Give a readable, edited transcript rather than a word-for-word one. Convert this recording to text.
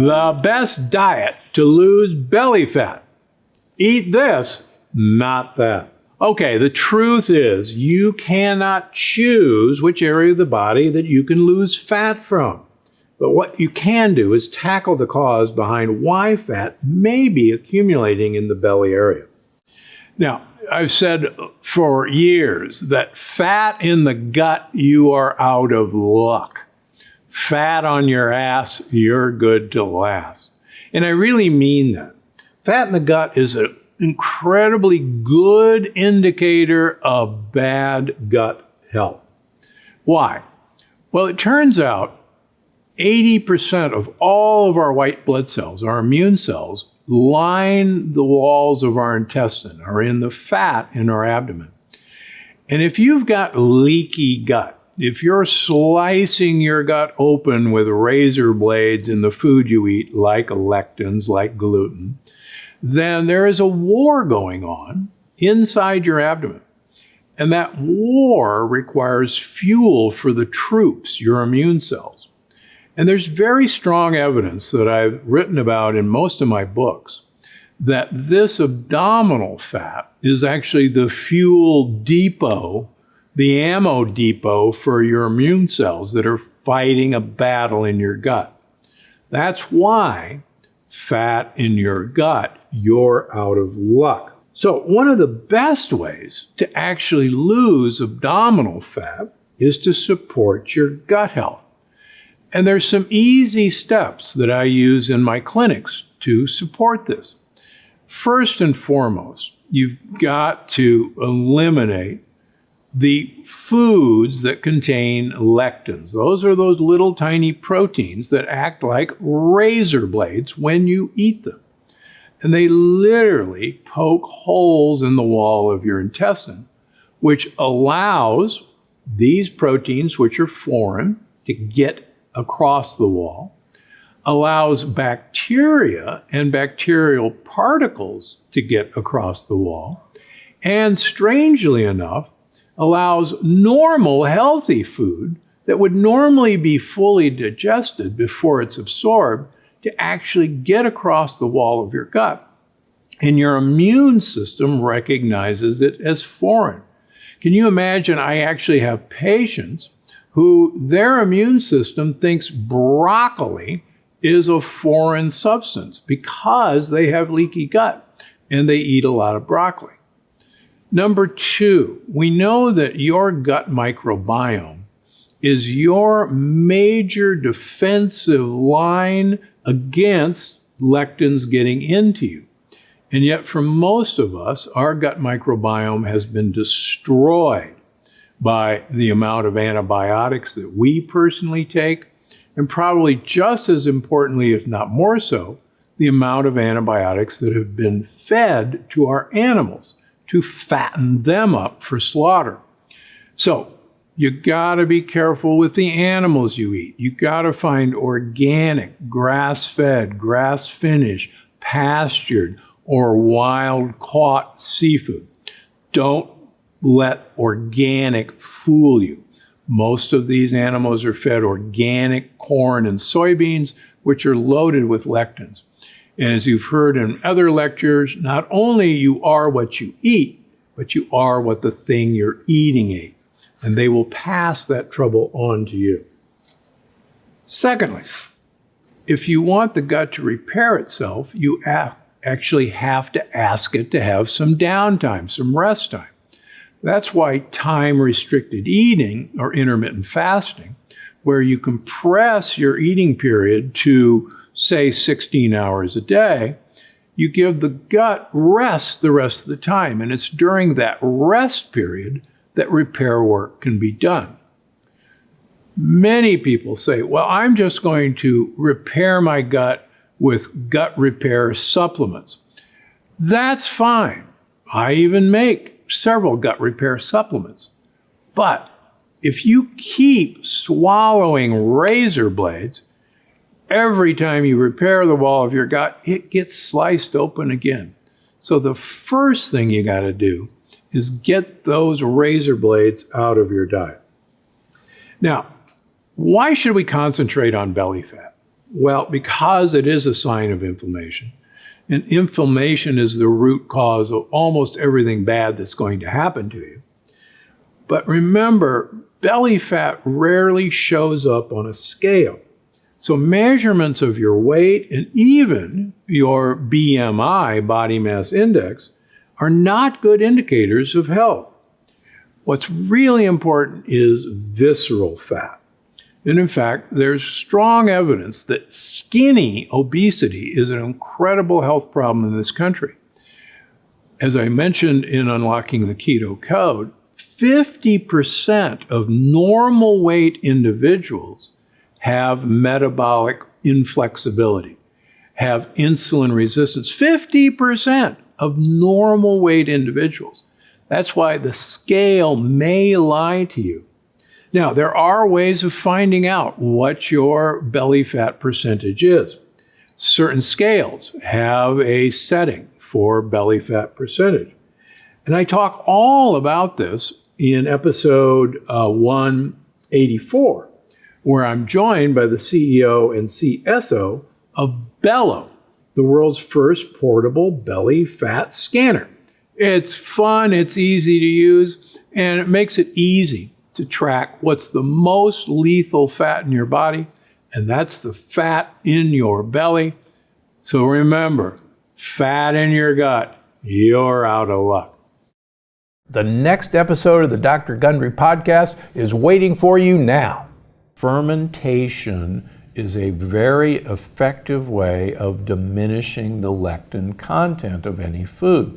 The best diet to lose belly fat. Eat this, not that. Okay, the truth is you cannot choose which area of the body that you can lose fat from. But what you can do is tackle the cause behind why fat may be accumulating in the belly area. Now, I've said for years that fat in the gut, you are out of luck. Fat on your ass, you're good to last. And I really mean that. Fat in the gut is an incredibly good indicator of bad gut health. Why? Well, it turns out 80% of all of our white blood cells, our immune cells, line the walls of our intestine, are in the fat in our abdomen. And if you've got leaky gut, if you're slicing your gut open with razor blades in the food you eat, like lectins, like gluten, then there is a war going on inside your abdomen. And that war requires fuel for the troops, your immune cells. And there's very strong evidence that I've written about in most of my books that this abdominal fat is actually the fuel depot, the ammo depot for your immune cells that are fighting a battle in your gut. That's why fat in your gut, you're out of luck. So one of the best ways to actually lose abdominal fat is to support your gut health. And there's some easy steps that I use in my clinics to support this. First and foremost, you've got to eliminate the foods that contain lectins. Those are those little tiny proteins that act like razor blades when you eat them. And they literally poke holes in the wall of your intestine, which allows these proteins, which are foreign, to get across the wall, allows bacteria and bacterial particles to get across the wall, and strangely enough, allows normal, healthy food that would normally be fully digested before it's absorbed to actually get across the wall of your gut. And your immune system recognizes it as foreign. Can you imagine? I actually have patients who their immune system thinks broccoli is a foreign substance because they have leaky gut and they eat a lot of broccoli. Number two, we know that your gut microbiome is your major defensive line against lectins getting into you. And yet for most of us, our gut microbiome has been destroyed by the amount of antibiotics that we personally take, and probably just as importantly, if not more so, the amount of antibiotics that have been fed to our animals to fatten them up for slaughter. So you gotta be careful with the animals you eat. You gotta find organic, grass-fed, grass-finished, pastured, or wild-caught seafood. Don't let organic fool you. Most of these animals are fed organic corn and soybeans, which are loaded with lectins. And as you've heard in other lectures, not only you are what you eat, but you are what the thing you're eating ate. And they will pass that trouble on to you. Secondly, if you want the gut to repair itself, you actually have to ask it to have some downtime, some rest time. That's why time-restricted eating or intermittent fasting, where you compress your eating period to, say, 16 hours a day, you give the gut rest the rest of the time. And it's during that rest period that repair work can be done. Many people say, well, I'm just going to repair my gut with gut repair supplements. That's fine. I even make several gut repair supplements. But if you keep swallowing razor blades, every time you repair the wall of your gut, it gets sliced open again. So the first thing you got to do is get those razor blades out of your diet. Now, why should we concentrate on belly fat? Well, because it is a sign of inflammation, and inflammation is the root cause of almost everything bad that's going to happen to you. But remember, belly fat rarely shows up on a scale. So measurements of your weight and even your BMI, body mass index, are not good indicators of health. What's really important is visceral fat. And in fact, there's strong evidence that skinny obesity is an incredible health problem in this country. As I mentioned in Unlocking the Keto Code, 50% of normal weight individuals have metabolic inflexibility, have insulin resistance. 50% of normal weight individuals. That's why the scale may lie to you. Now, there are ways of finding out what your belly fat percentage is. Certain scales have a setting for belly fat percentage. And I talk all about this in episode 184, where I'm joined by the CEO and CSO of Bello, the world's first portable belly fat scanner. It's fun, it's easy to use, and it makes it easy to track what's the most lethal fat in your body, and that's the fat in your belly. So remember, fat in your gut, you're out of luck. The next episode of the Dr. Gundry podcast is waiting for you now. Fermentation is a very effective way of diminishing the lectin content of any food.